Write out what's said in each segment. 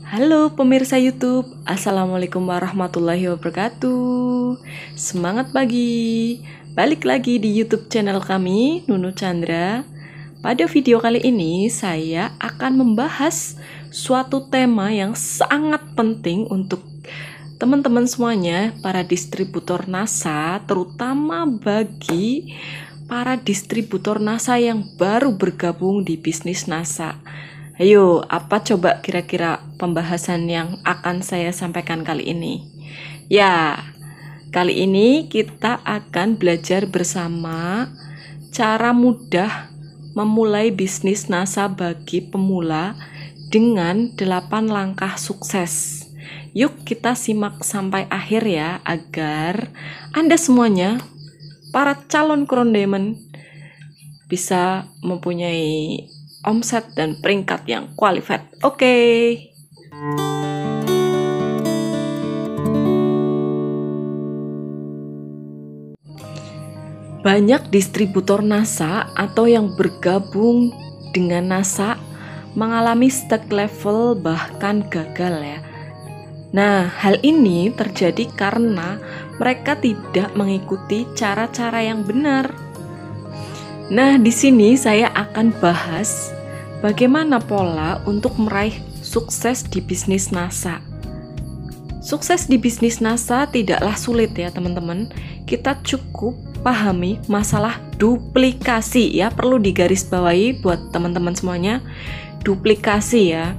Halo pemirsa YouTube, Assalamualaikum warahmatullahi wabarakatuh. Semangat pagi, balik lagi di YouTube channel kami, Nunu Chandra. Pada video kali ini saya akan membahas suatu tema yang sangat penting untuk teman-teman semuanya, para distributor NASA, terutama bagi para distributor NASA yang baru bergabung di bisnis NASA. Ayo, apa coba kira-kira pembahasan yang akan saya sampaikan kali ini? Ya, kali ini kita akan belajar bersama cara mudah memulai bisnis NASA bagi pemula dengan 8 langkah sukses. Yuk kita simak sampai akhir ya, agar Anda semuanya, para calon Crown Diamond, bisa mempunyai omset dan peringkat yang qualified. Oke. Banyak distributor NASA atau yang bergabung dengan NASA mengalami stuck level bahkan gagal ya. Nah, hal ini terjadi karena mereka tidak mengikuti cara-cara yang benar. Nah, di sini saya akan bahas bagaimana pola untuk meraih sukses di bisnis NASA. Sukses di bisnis NASA tidaklah sulit ya teman-teman. Kita cukup pahami masalah duplikasi ya, perlu digarisbawahi buat teman-teman semuanya, duplikasi ya.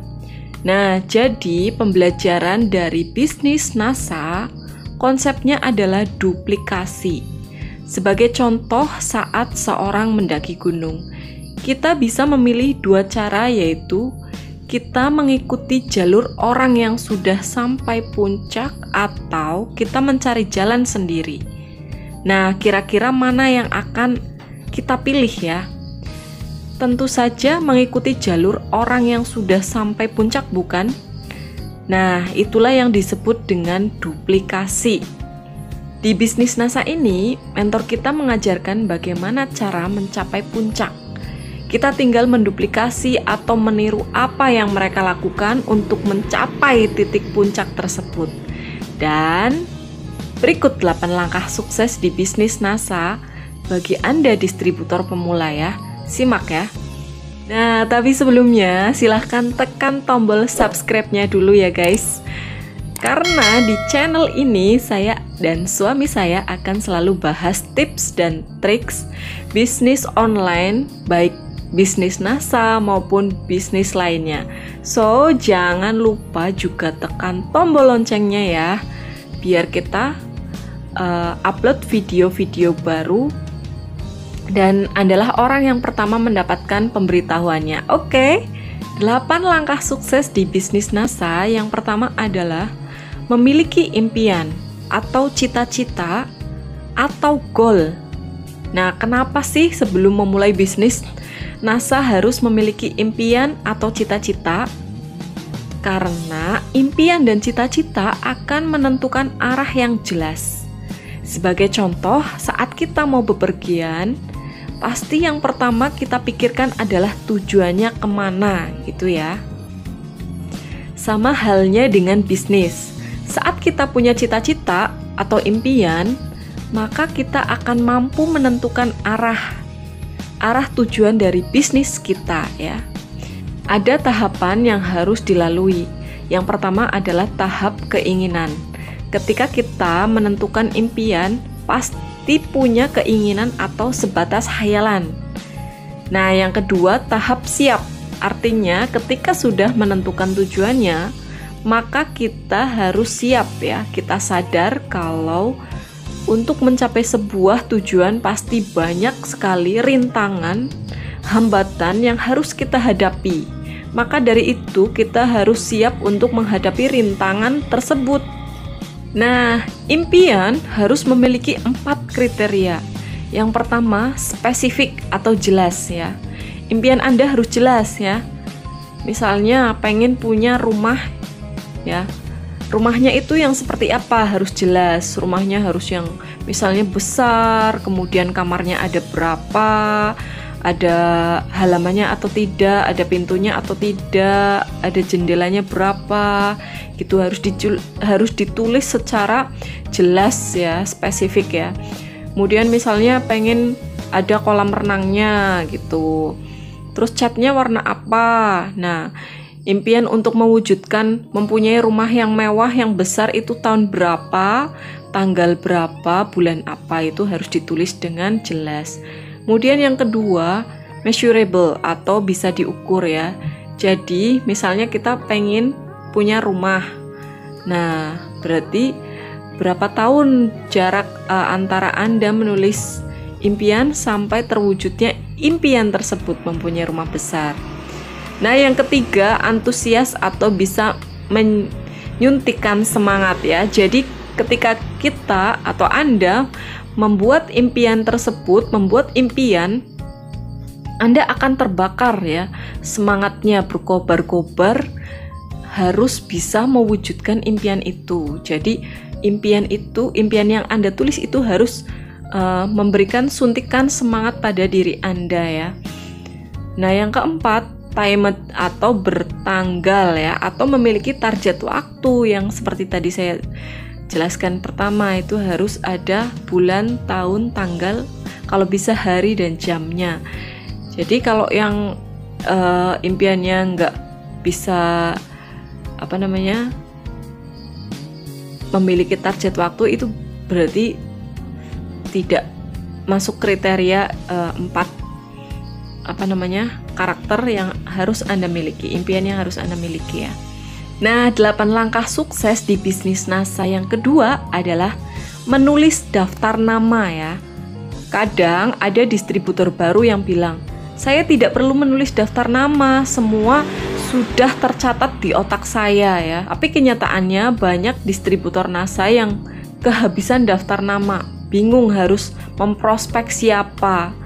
Nah, jadi pembelajaran dari bisnis NASA konsepnya adalah duplikasi. Sebagai contoh, saat seorang mendaki gunung, kita bisa memilih dua cara, yaitu kita mengikuti jalur orang yang sudah sampai puncak atau kita mencari jalan sendiri. Nah, kira-kira mana yang akan kita pilih ya? Tentu saja mengikuti jalur orang yang sudah sampai puncak, bukan? Nah, itulah yang disebut dengan duplikasi. Di bisnis NASA ini, mentor kita mengajarkan bagaimana cara mencapai puncak. Kita tinggal menduplikasi atau meniru apa yang mereka lakukan untuk mencapai titik puncak tersebut. Dan berikut 8 langkah sukses di bisnis NASA bagi Anda distributor pemula ya. Simak ya. Nah, tapi sebelumnya silahkan tekan tombol subscribe-nya dulu ya guys. Karena di channel ini saya dan suami saya akan selalu bahas tips dan triks bisnis online, baik bisnis NASA maupun bisnis lainnya. So, jangan lupa juga tekan tombol loncengnya ya, biar kita upload video-video baru dan adalah orang yang pertama mendapatkan pemberitahuannya. Oke, 8 langkah sukses di bisnis NASA. Yang pertama adalah memiliki impian atau cita-cita atau goal. Nah, kenapa sih sebelum memulai bisnis NASA harus memiliki impian atau cita-cita? Karena impian dan cita-cita akan menentukan arah yang jelas. Sebagai contoh, saat kita mau bepergian, pasti yang pertama kita pikirkan adalah tujuannya kemana gitu ya. Sama halnya dengan bisnis. Saat kita punya cita-cita atau impian, maka kita akan mampu menentukan arah tujuan dari bisnis kita ya. Ada tahapan yang harus dilalui. Yang pertama adalah tahap keinginan. Ketika kita menentukan impian, pasti punya keinginan atau sebatas hayalan. Nah, yang kedua tahap siap. Artinya ketika sudah menentukan tujuannya, maka kita harus siap ya. Kita sadar kalau untuk mencapai sebuah tujuan pasti banyak sekali rintangan, hambatan yang harus kita hadapi. Maka dari itu kita harus siap untuk menghadapi rintangan tersebut. Nah, impian harus memiliki 4 kriteria. Yang pertama, spesifik atau jelas ya. Impian Anda harus jelas ya. Misalnya pengen punya rumah ya. Rumahnya itu yang seperti apa harus jelas. Rumahnya harus yang misalnya besar, kemudian kamarnya ada berapa, ada halamannya atau tidak, ada pintunya atau tidak, ada jendelanya berapa, gitu harus ditulis secara jelas ya, spesifik ya. Kemudian misalnya pengen ada kolam renangnya gitu, terus catnya warna apa. Nah, impian untuk mewujudkan mempunyai rumah yang mewah yang besar itu tahun berapa, tanggal berapa, bulan apa, itu harus ditulis dengan jelas. Kemudian yang kedua, measurable atau bisa diukur ya. Jadi misalnya kita pengen punya rumah. Nah, berarti berapa tahun jarak antara Anda menulis impian sampai terwujudnya impian tersebut mempunyai rumah besar. Nah, yang ketiga, antusias atau bisa menyuntikkan semangat ya. Jadi ketika kita atau Anda membuat impian tersebut, membuat impian, Anda akan terbakar ya, semangatnya berkobar-kobar, harus bisa mewujudkan impian itu. Jadi impian yang Anda tulis itu harus memberikan suntikan semangat pada diri Anda ya. Nah, yang keempat, timed atau bertanggal ya, atau memiliki target waktu yang seperti tadi saya jelaskan. Pertama itu harus ada bulan, tahun, tanggal, kalau bisa hari dan jamnya. Jadi kalau yang impiannya nggak bisa memiliki target waktu, itu berarti tidak masuk kriteria 4 karakter yang harus Anda miliki, impian yang harus Anda miliki ya. Nah, 8 langkah sukses di bisnis NASA yang kedua adalah menulis daftar nama ya. Kadang ada distributor baru yang bilang, saya tidak perlu menulis daftar nama, semua sudah tercatat di otak saya ya. Tapi kenyataannya banyak distributor NASA yang kehabisan daftar nama, bingung harus memprospek siapa.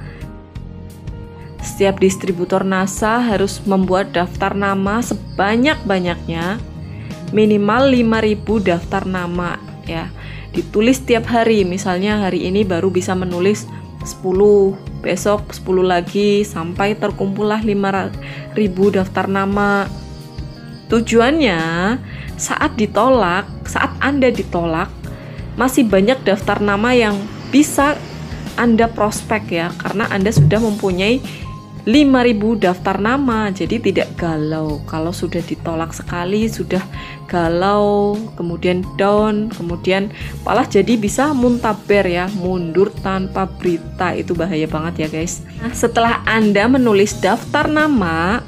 Setiap distributor NASA harus membuat daftar nama sebanyak-banyaknya, minimal 5.000 daftar nama ya. Ditulis tiap hari, misalnya hari ini baru bisa menulis 10, besok 10 lagi, sampai terkumpullah 5.000 daftar nama. Tujuannya saat Anda ditolak, masih banyak daftar nama yang bisa Anda prospek ya, karena Anda sudah mempunyai 5.000 daftar nama, jadi tidak galau. Kalau sudah ditolak sekali, sudah galau, kemudian down, kemudian malah jadi bisa muntaber ya, mundur tanpa berita. Itu bahaya banget ya guys. Nah, setelah Anda menulis daftar nama,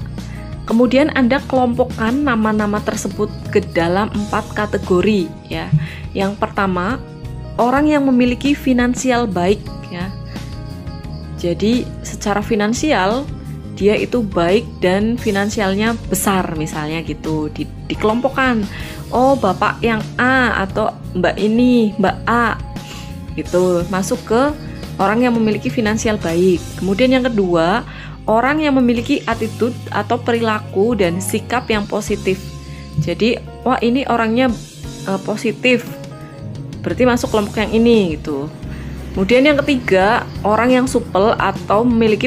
kemudian Anda kelompokkan nama-nama tersebut ke dalam 4 kategori ya. Yang pertama, orang yang memiliki finansial baik ya. Jadi secara finansial dia itu baik dan finansialnya besar misalnya gitu, dikelompokkan. Oh, bapak yang A atau mbak A gitu, masuk ke orang yang memiliki finansial baik. Kemudian yang kedua, orang yang memiliki attitude atau perilaku dan sikap yang positif. Jadi, wah ini orangnya positif, berarti masuk kelompok yang ini gitu. Kemudian yang ketiga, orang yang supel atau memiliki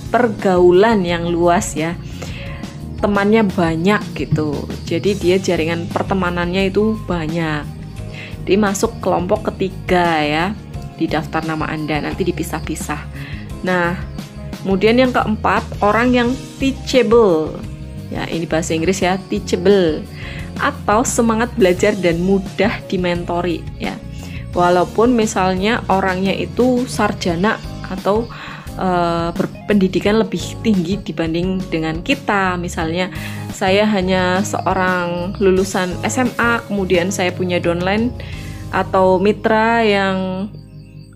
pergaulan yang luas ya. Temannya banyak gitu. Jadi dia jaringan pertemanannya itu banyak. Dia masuk kelompok ketiga ya, di daftar nama Anda, nanti dipisah-pisah. Nah, kemudian yang keempat, orang yang teachable. Ya, ini bahasa Inggris ya, teachable. Atau semangat belajar dan mudah dimentori ya. Walaupun misalnya orangnya itu sarjana atau berpendidikan lebih tinggi dibanding dengan kita. Misalnya saya hanya seorang lulusan SMA, kemudian saya punya downline atau mitra yang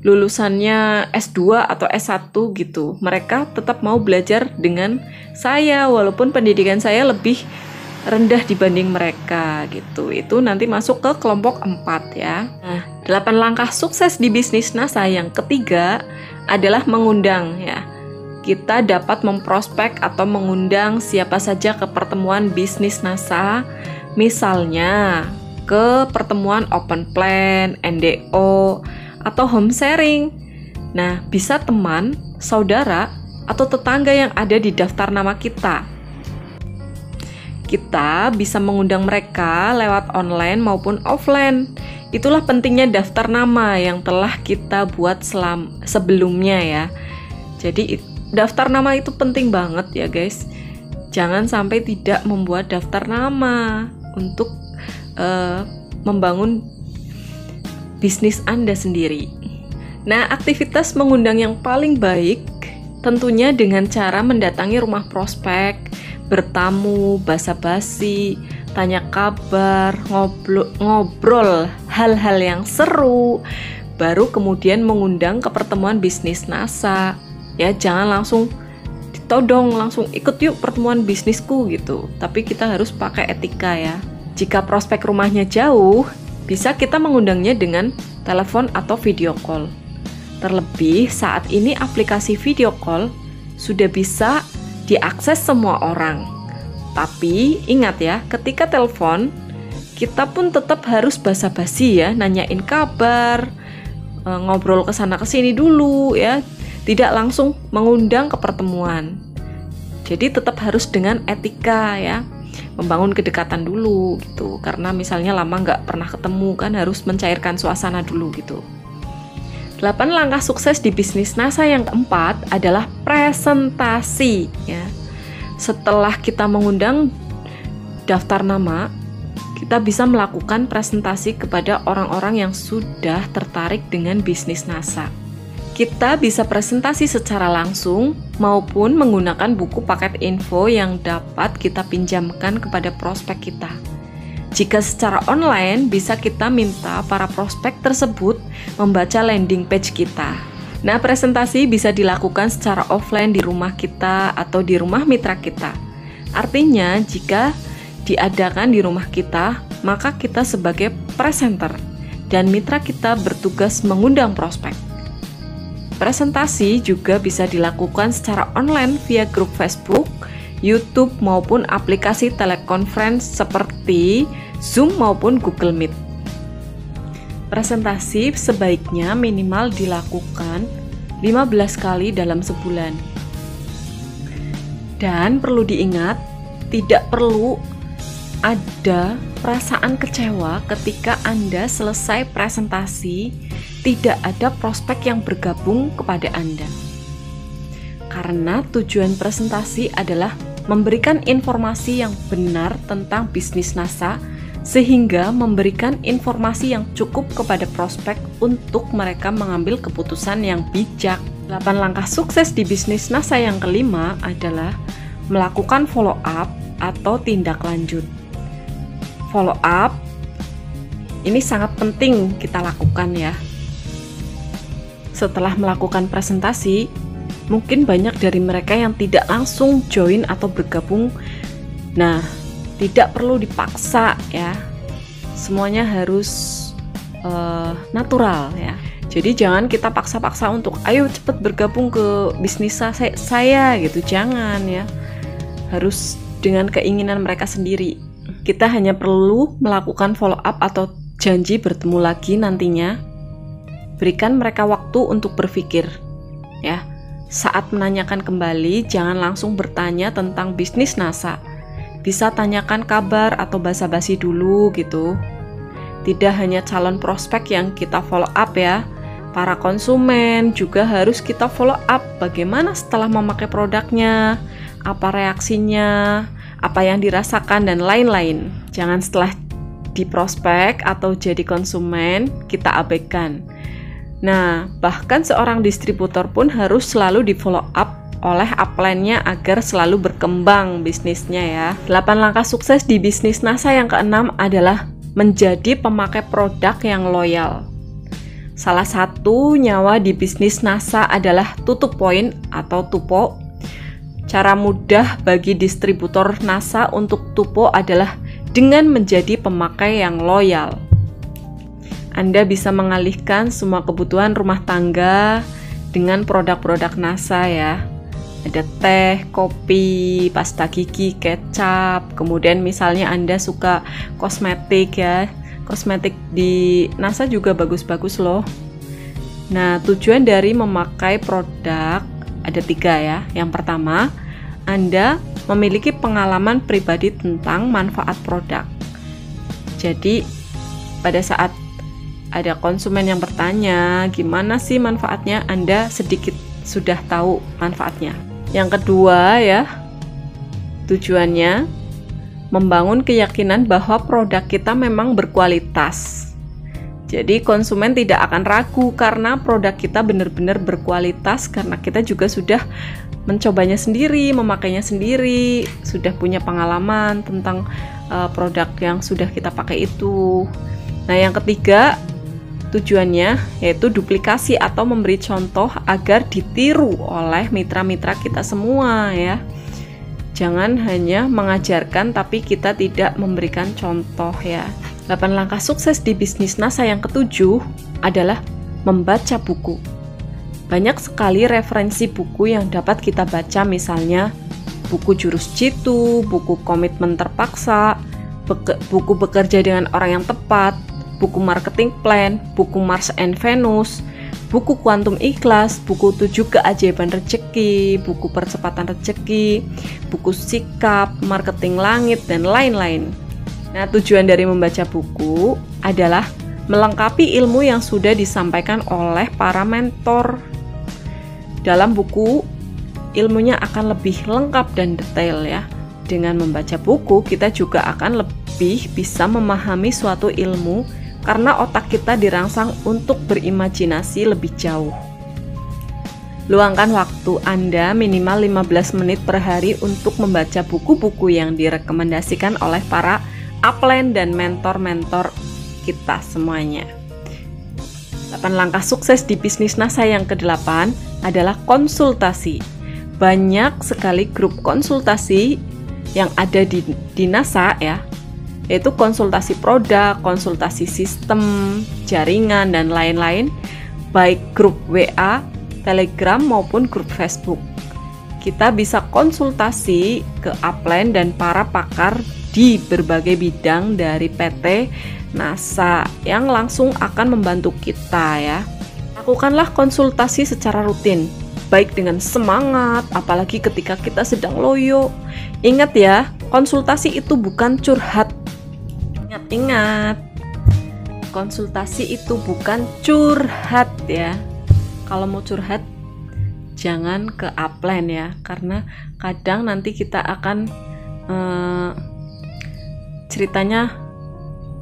lulusannya S2 atau S1 gitu. Mereka tetap mau belajar dengan saya walaupun pendidikan saya lebih rendah dibanding mereka gitu. Itu nanti masuk ke kelompok 4 ya. Nah, 8 langkah sukses di bisnis NASA yang ketiga adalah mengundang ya. Kita dapat memprospek atau mengundang siapa saja ke pertemuan bisnis NASA, misalnya ke pertemuan open plan, NDO, atau home sharing. Nah, bisa teman, saudara, atau tetangga yang ada di daftar nama kita. Kita bisa mengundang mereka lewat online maupun offline. Itulah pentingnya daftar nama yang telah kita buat sebelumnya ya. Jadi daftar nama itu penting banget ya guys. Jangan sampai tidak membuat daftar nama untuk membangun bisnis Anda sendiri. Nah, aktivitas mengundang yang paling baik tentunya dengan cara mendatangi rumah prospek, bertamu, basa-basi, tanya kabar, ngobrol hal-hal yang seru, baru kemudian mengundang ke pertemuan bisnis NASA. Ya, jangan langsung ditodong, langsung ikut yuk pertemuan bisnisku gitu. Tapi kita harus pakai etika ya. Jika prospek rumahnya jauh, bisa kita mengundangnya dengan telepon atau video call. Terlebih saat ini aplikasi video call sudah bisa diakses semua orang. Tapi ingat ya, ketika telepon kita pun tetap harus basa-basi ya, nanyain kabar, ngobrol kesana kesini dulu ya, tidak langsung mengundang ke pertemuan. Jadi tetap harus dengan etika ya, membangun kedekatan dulu gitu. Karena misalnya lama nggak pernah ketemu kan, harus mencairkan suasana dulu gitu. 8 langkah sukses di bisnis NASA yang keempat adalah presentasi ya. Setelah kita mengundang daftar nama, kita bisa melakukan presentasi kepada orang-orang yang sudah tertarik dengan bisnis NASA. Kita bisa presentasi secara langsung maupun menggunakan buku paket info yang dapat kita pinjamkan kepada prospek kita. Jika secara online, bisa kita minta para prospek tersebut membaca landing page kita. Nah, presentasi bisa dilakukan secara offline di rumah kita atau di rumah mitra kita. Artinya, jika diadakan di rumah kita, maka kita sebagai presenter dan mitra kita bertugas mengundang prospek. Presentasi juga bisa dilakukan secara online via grup Facebook, YouTube maupun aplikasi telekonferensi seperti Zoom maupun Google Meet. Presentasi sebaiknya minimal dilakukan 15 kali dalam sebulan. Dan perlu diingat, tidak perlu ada perasaan kecewa ketika Anda selesai presentasi, tidak ada prospek yang bergabung kepada Anda. Karena tujuan presentasi adalah memberikan informasi yang benar tentang bisnis NASA, sehingga memberikan informasi yang cukup kepada prospek untuk mereka mengambil keputusan yang bijak. 8 langkah sukses di bisnis NASA yang kelima adalah melakukan follow up atau tindak lanjut. Follow up ini sangat penting kita lakukan ya. Setelah melakukan presentasi, mungkin banyak dari mereka yang tidak langsung join atau bergabung. Nah, tidak perlu dipaksa ya, semuanya harus natural ya. Jadi jangan kita paksa-paksa untuk ayo cepet bergabung ke bisnis saya gitu, jangan ya. Harus dengan keinginan mereka sendiri. Kita hanya perlu melakukan follow up atau janji bertemu lagi nantinya. Berikan mereka waktu untuk berpikir ya. Saat menanyakan kembali, jangan langsung bertanya tentang bisnis NASA. Bisa tanyakan kabar atau basa-basi dulu gitu. Tidak hanya calon prospek yang kita follow up ya, para konsumen juga harus kita follow up. Bagaimana setelah memakai produknya, apa reaksinya, apa yang dirasakan, dan lain-lain. Jangan setelah di prospek atau jadi konsumen kita abaikan. Nah, bahkan seorang distributor pun harus selalu di follow up oleh upline-nya agar selalu berkembang bisnisnya ya. 8 langkah sukses di bisnis NASA yang keenam adalah menjadi pemakai produk yang loyal. Salah satu nyawa di bisnis NASA adalah tutup poin atau tupo. Cara mudah bagi distributor NASA untuk tupo adalah dengan menjadi pemakai yang loyal. Anda bisa mengalihkan semua kebutuhan rumah tangga dengan produk-produk NASA ya. Ada teh, kopi, pasta gigi, kecap. Kemudian misalnya Anda suka kosmetik ya. Kosmetik di NASA juga bagus-bagus loh. Nah, tujuan dari memakai produk ada 3 ya. Yang pertama, Anda memiliki pengalaman pribadi tentang manfaat produk. Jadi pada saat ada konsumen yang bertanya gimana sih manfaatnya, Anda sedikit sudah tahu manfaatnya. Yang kedua ya, tujuannya membangun keyakinan bahwa produk kita memang berkualitas. Jadi konsumen tidak akan ragu karena produk kita benar-benar berkualitas, karena kita juga sudah mencobanya sendiri, memakainya sendiri, sudah punya pengalaman tentang produk yang sudah kita pakai itu. Nah, yang ketiga, tujuannya yaitu duplikasi atau memberi contoh agar ditiru oleh mitra-mitra kita semua ya. Jangan hanya mengajarkan tapi kita tidak memberikan contoh ya. 8 langkah sukses di bisnis NASA yang ketujuh adalah membaca buku. Banyak sekali referensi buku yang dapat kita baca, misalnya buku Jurus Jitu, buku Komitmen Terpaksa, buku Bekerja dengan Orang yang Tepat, buku Marketing Plan, buku Mars and Venus, buku Kuantum Ikhlas, buku 7 Keajaiban Rezeki, buku Percepatan Rezeki, buku Sikap, Marketing Langit, dan lain-lain. Nah, tujuan dari membaca buku adalah melengkapi ilmu yang sudah disampaikan oleh para mentor. Dalam buku, ilmunya akan lebih lengkap dan detail ya. Dengan membaca buku, kita juga akan lebih bisa memahami suatu ilmu karena otak kita dirangsang untuk berimajinasi lebih jauh. Luangkan waktu Anda minimal 15 menit per hari untuk membaca buku-buku yang direkomendasikan oleh para upline dan mentor-mentor kita semuanya. 8 langkah sukses di bisnis NASA yang ke-8 adalah konsultasi. Banyak sekali grup konsultasi yang ada di NASA ya, yaitu konsultasi produk, konsultasi sistem, jaringan, dan lain-lain, baik grup WA, Telegram, maupun grup Facebook. Kita bisa konsultasi ke upline dan para pakar di berbagai bidang dari PT NASA yang langsung akan membantu kita ya. Lakukanlah konsultasi secara rutin, baik dengan semangat, apalagi ketika kita sedang loyo. Ingat ya, konsultasi itu bukan curhat. Ingat, konsultasi itu bukan curhat ya. Kalau mau curhat, jangan ke upline ya, karena kadang nanti kita akan ceritanya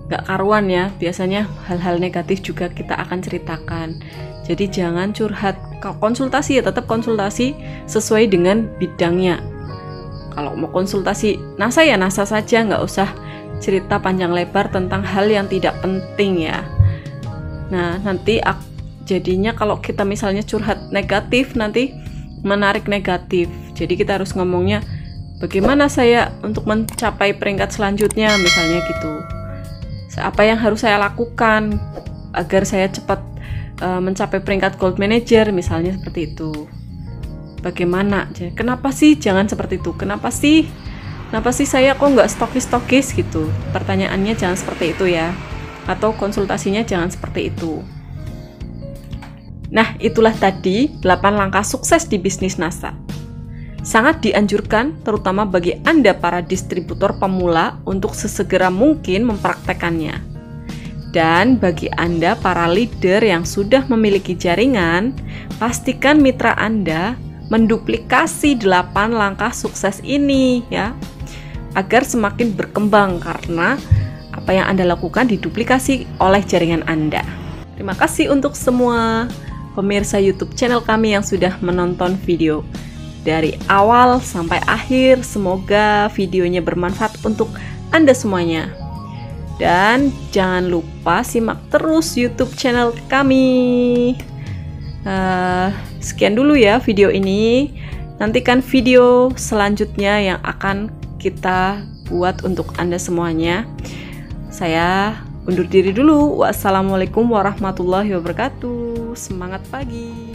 gak karuan ya. Biasanya hal-hal negatif juga kita akan ceritakan. Jadi jangan curhat. Kalau konsultasi ya tetap konsultasi sesuai dengan bidangnya. Kalau mau konsultasi NASA ya NASA saja, nggak usah cerita panjang lebar tentang hal yang tidak penting ya. Nah, nanti jadinya kalau kita misalnya curhat negatif, nanti menarik negatif. Jadi kita harus ngomongnya, bagaimana saya untuk mencapai peringkat selanjutnya, misalnya gitu. Apa yang harus saya lakukan agar saya cepat mencapai peringkat gold manager, misalnya seperti itu. Bagaimana? Kenapa sih jangan seperti itu? Kenapa sih saya kok nggak stokis gitu? Pertanyaannya jangan seperti itu ya. Atau konsultasinya jangan seperti itu. Nah, itulah tadi 8 langkah sukses di bisnis NASA. Sangat dianjurkan terutama bagi Anda para distributor pemula untuk sesegera mungkin mempraktekannya. Dan bagi Anda para leader yang sudah memiliki jaringan, pastikan mitra Anda menduplikasi 8 langkah sukses ini ya, agar semakin berkembang karena apa yang Anda lakukan diduplikasi oleh jaringan Anda. Terima kasih untuk semua pemirsa YouTube channel kami yang sudah menonton video dari awal sampai akhir. Semoga videonya bermanfaat untuk Anda semuanya. Dan jangan lupa simak terus YouTube channel kami. Sekian dulu ya video ini. Nantikan video selanjutnya yang akan kita buat untuk Anda semuanya. Saya undur diri dulu. Wassalamualaikum warahmatullahi wabarakatuh. Semangat pagi.